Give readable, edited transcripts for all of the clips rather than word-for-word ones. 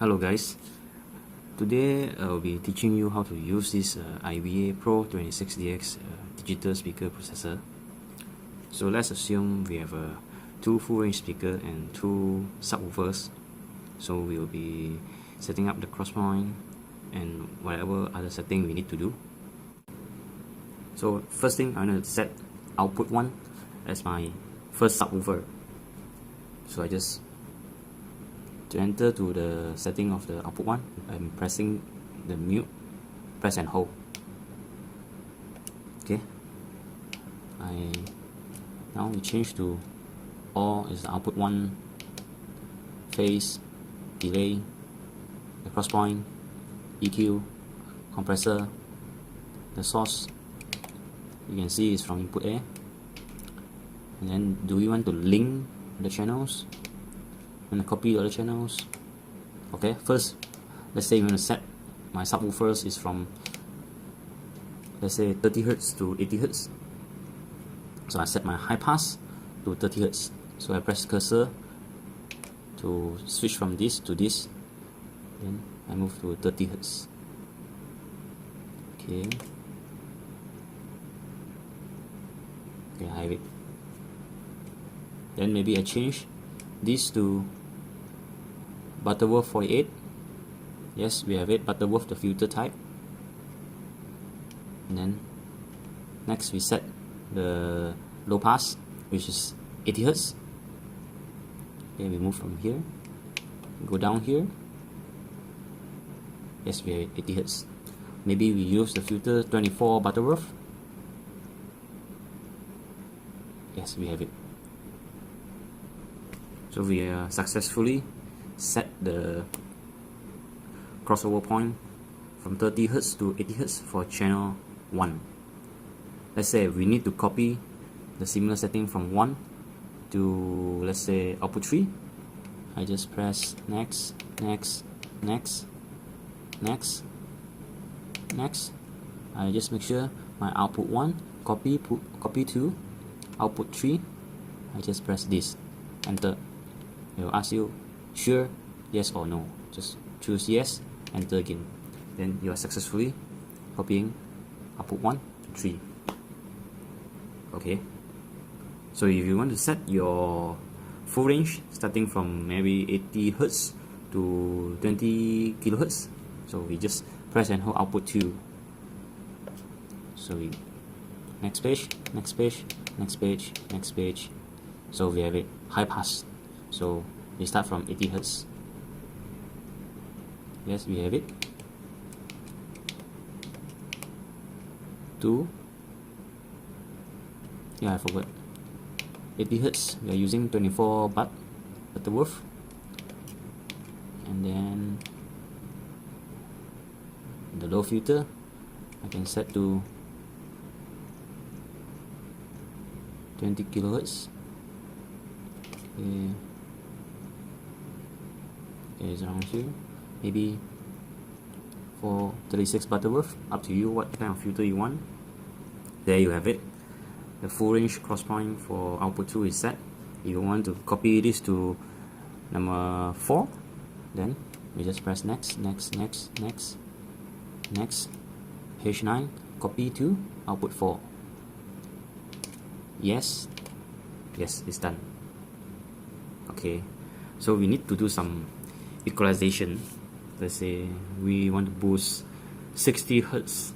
Hello guys, today I'll be teaching you how to use this IVA PRO26DX digital speaker processor. So let's assume we have two full range speaker and two subwoofers. So we'll be setting up the Crosspoint and whatever other setting we need to do. So first thing, I'm going to set output 1 as my first subwoofer. So I just to enter to the setting of the output 1, I'm pressing the mute, press and hold. Okay. Now we change to all is the output 1, phase, delay, the crosspoint, EQ, compressor, the source. You can see it's from input A. And then do we want to link the channels? And copy the other channels. Okay, first let's say you want to set my subwoofers is from, let's say, 30 Hz to 80 Hz. So I set my high pass to 30 Hz. So I press cursor to switch from this to this. Then I move to 30 Hz. Okay. Okay, I have it. Then maybe I change this to Butterworth 48. Yes, we have it, Butterworth the filter type. And then next we set the low pass, which is 80 Hz. Okay, we move from here, go down here. Yes, we have 80 Hz. Maybe we use the filter 24 Butterworth. Yes, we have it. So we successfully set the crossover point from 30 Hz to 80 Hz for channel 1. Let's say we need to copy the similar setting from 1 to, let's say, output 3. I just press next, next, next, next, next. I just make sure my output 1 copy to output 3. I just press this, enter. It will ask you sure, yes or no. Just choose yes, enter again. Then you are successfully copying output 1 to 3. Okay. So if you want to set your full range starting from maybe 80 Hz to 20 kHz, so we just press and hold output 2. So we next page, next page, next page, next page. So we have it high pass. So we start from 80 Hz. Yes, we have it. 2. Yeah, I forgot. 80 Hz. We are using 24 Butterworth. And then the low filter, I can set to 20 kHz. Okay. Is around here, maybe for 36 Butterworth, up to you what kind of filter you want. There you have it. The full range crosspoint for output 2 is set. If you want to copy this to number 4, then we just press next, next, next, next, next, page 9, copy to output 4. Yes, yes, it's done. Okay, so we need to do some equalization. Let's say we want to boost 60 Hz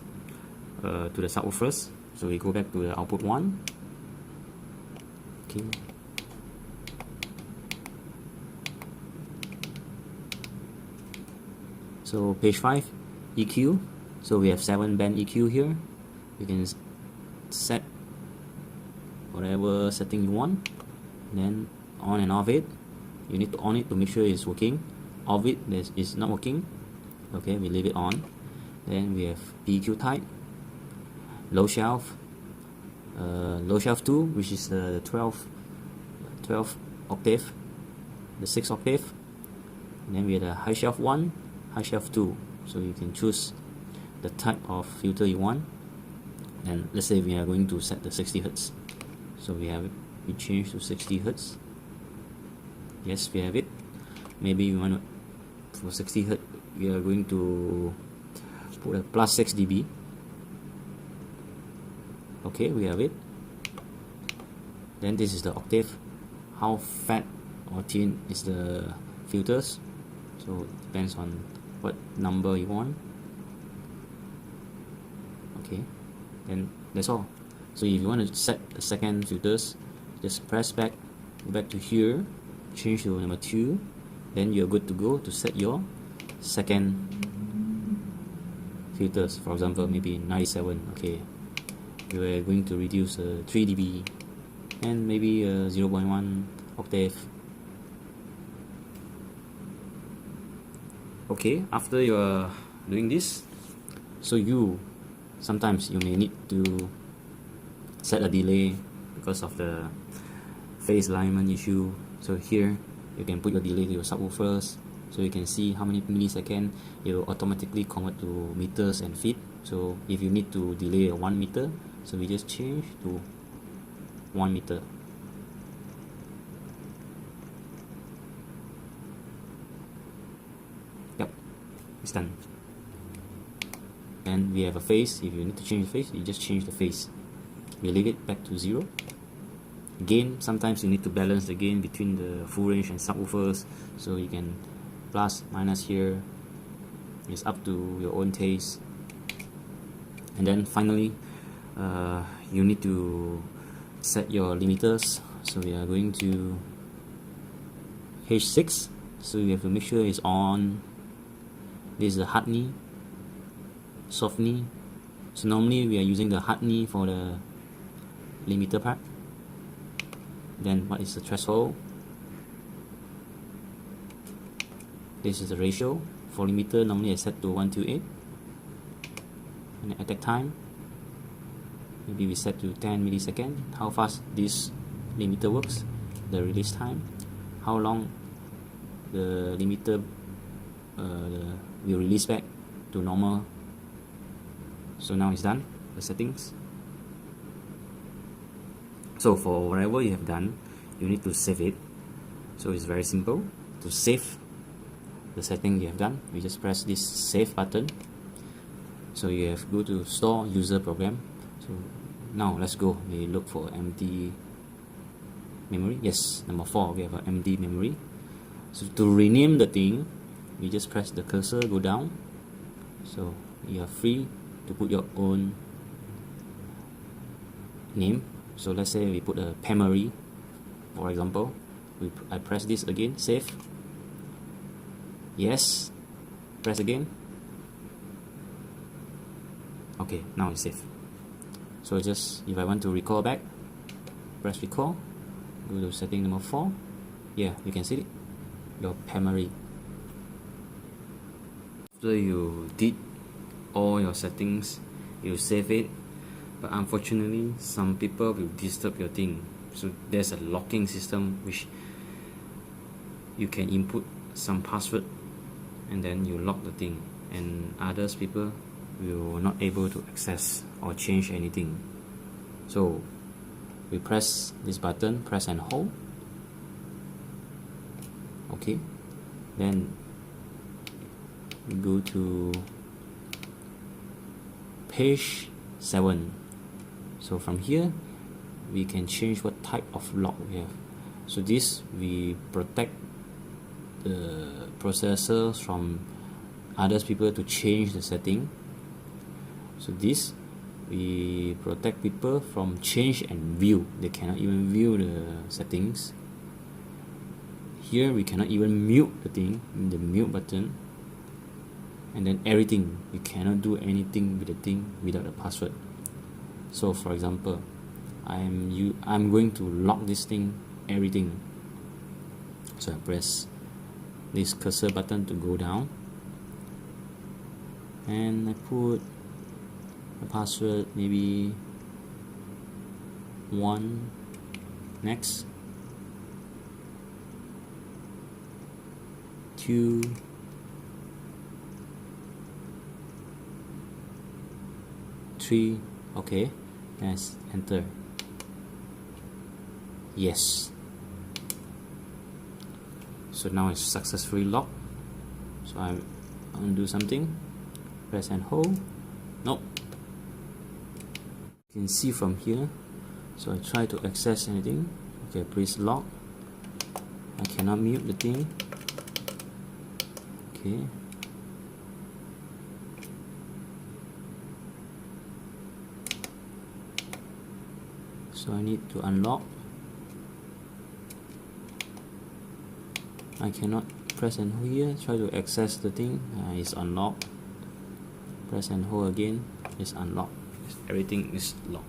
to the subwoofers. So we go back to the output 1. Okay. So page 5, EQ. So we have 7 band EQ here. You can set whatever setting you want. Then on and off it. You need to on it to make sure it's working. Off it is not working. Okay, we leave it on. Then we have EQ type, low shelf 2, which is the 12 octave, the 6 octave. And then we have the high shelf 1, high shelf 2. So you can choose the type of filter you want. And let's say we are going to set the 60 Hz. So we change to 60 Hz. Yes, we have it. Maybe we want to for 60 Hz, we are going to put a plus 6 dB. Okay, we have it. Then this is the octave. How fat or thin is the filters? So it depends on what number you want. Okay, then that's all. So if you want to set the second filters, just press back, go back to here, change to number 2, then you're good to go to set your second filters. For example, maybe 97. Okay, you are going to reduce 3 dB and maybe 0.1 octave. Okay, after you are doing this, so sometimes you may need to set a delay because of the phase alignment issue. So here you can put your delay to your subwoofers, so you can see how many milliseconds it will automatically convert to meters and feet. So if you need to delay 1 meter, so we just change to 1 meter. Yep, it's done. And we have a phase. If you need to change the phase, you just change the phase. We leave it back to 0. Gain, sometimes you need to balance the gain between the full range and subwoofers, so you can plus minus here. It's up to your own taste. And then finally, you need to set your limiters. So we are going to H6, so you have to make sure it's on. This is the hard knee, soft knee. So normally we are using the hard knee for the limiter part. Then what is the threshold? This is the ratio. For limiter, normally I set to 128. And at that time, maybe we set to 10 milliseconds. How fast this limiter works, the release time, how long the limiter will release back to normal. So now it's done, the settings. So for whatever you have done, you need to save it. So it's very simple. To save the setting you have done, we just press this save button. So you have to go to store user program. So now let's go. We look for empty memory. Yes, number 4, we have an empty memory. So to rename the thing, we just press the cursor, go down. So you are free to put your own name. So let's say we put a memory, for example. I press this again, save. Yes, press again. Okay, now it's safe. So just, if I want to recall back, press recall, go to setting number 4. Yeah, you can see it, your memory. After you did all your settings, you save it. But unfortunately, some people will disturb your thing. So there's a locking system which you can input some password and then you lock the thing, and others people will not able to access or change anything. So we press this button, press and hold. Okay, then we go to page 7. So from here we can change what type of lock we have. So this, we protect the processor from others people to change the setting. So this, we protect people from change and view. They cannot even view the settings. Here we cannot even mute the thing, the mute button. And then everything, you cannot do anything with the thing without a password. So for example, I'm going to lock this thing, everything. So I press this cursor button to go down, and I put a password, maybe 1, next, 2, 3, okay, let's enter. Yes. So now it's successfully locked. So So I'm going to do something, press and hold, nope. You can see from here, so I try to access anything, okay, please lock, I cannot mute the thing, okay. So I need to unlock, I cannot press and hold here, try to access the thing, it's unlocked, press and hold again, it's unlocked, everything is locked.